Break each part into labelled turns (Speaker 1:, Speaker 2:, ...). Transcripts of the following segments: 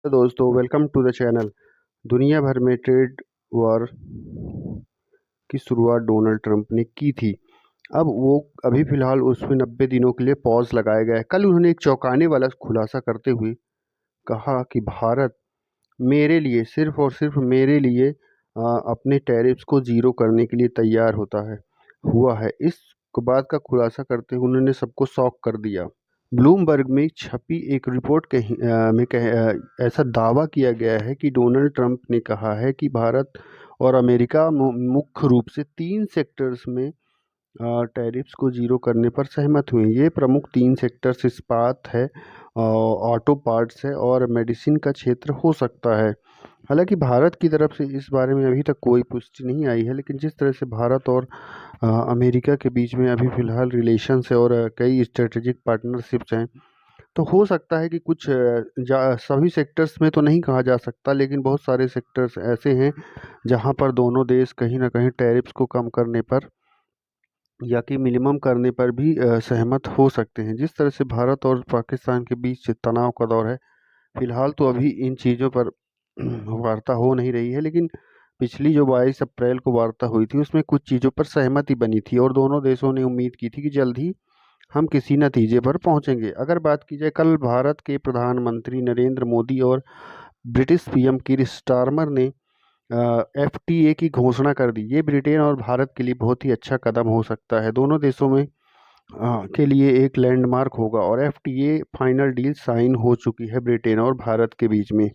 Speaker 1: तो दोस्तों welcome to the channel. दुनिया भर में ट्रेड वॉर की शुरुआत डोनाल्ड ट्रंप ने की थी। अब वो अभी फ़िलहाल उसमें 90 दिनों के लिए पॉज़ लगाया गया है। कल उन्होंने एक चौंकाने वाला खुलासा करते हुए कहा कि भारत मेरे लिए सिर्फ़ और सिर्फ़ मेरे लिए अपने टैरिफ्स को ज़ीरो करने के लिए तैयार हुआ है। इस बात का खुलासा करते हुए उन्होंने सबको शॉक कर दिया। ब्लूमबर्ग में छपी एक रिपोर्ट ऐसा दावा किया गया है कि डोनाल्ड ट्रंप ने कहा है कि भारत और अमेरिका मुख्य रूप से 3 सेक्टर्स में टैरिफ्स को ज़ीरो करने पर सहमत हुए। ये प्रमुख 3 सेक्टर्स इस्पात है, ऑटो पार्ट्स है और मेडिसिन का क्षेत्र हो सकता है। हालांकि भारत की तरफ से इस बारे में अभी तक कोई पुष्टि नहीं आई है, लेकिन जिस तरह से भारत और अमेरिका के बीच में अभी फ़िलहाल रिलेशंस है और कई स्ट्रेटेजिक पार्टनरशिप्स हैं, तो हो सकता है कि कुछ सभी सेक्टर्स में तो नहीं कहा जा सकता, लेकिन बहुत सारे सेक्टर्स ऐसे हैं जहां पर दोनों देश कहीं ना कहीं टैरिफ्स को कम करने पर या कि मिनिमम करने पर भी सहमत हो सकते हैं। जिस तरह से भारत और पाकिस्तान के बीच तनाव का दौर है, फिलहाल तो अभी इन चीज़ों पर वार्ता हो नहीं रही है, लेकिन पिछली जो 22 अप्रैल को वार्ता हुई थी उसमें कुछ चीज़ों पर सहमति बनी थी और दोनों देशों ने उम्मीद की थी कि जल्द ही हम किसी नतीजे पर पहुंचेंगे। अगर बात की जाए, कल भारत के प्रधानमंत्री नरेंद्र मोदी और ब्रिटिश पीएम कीर स्टारमर ने एफटीए की घोषणा कर दी। ये ब्रिटेन और भारत के लिए बहुत ही अच्छा कदम हो सकता है। दोनों देशों में के लिए एक लैंडमार्क होगा और एफटीए फाइनल डील साइन हो चुकी है ब्रिटेन और भारत के बीच में।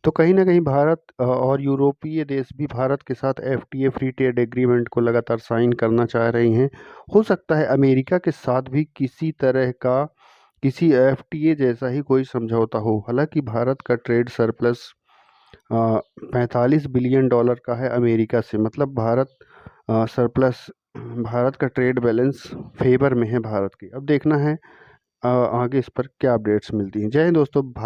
Speaker 1: तो कहीं ना कहीं भारत और यूरोपीय देश भी भारत के साथ एफटीए फ्री ट्रेड एग्रीमेंट को लगातार साइन करना चाह रहे हैं। हो सकता है अमेरिका के साथ भी किसी तरह का किसी एफटीए जैसा ही कोई समझौता हो। हालांकि भारत का ट्रेड सरप्लस 45 बिलियन डॉलर का है अमेरिका से, मतलब सरप्लस भारत का ट्रेड बैलेंस फेवर में है भारत के। अब देखना है आगे इस पर क्या अपडेट्स मिलती हैं। जय हिंद दोस्तों। भारत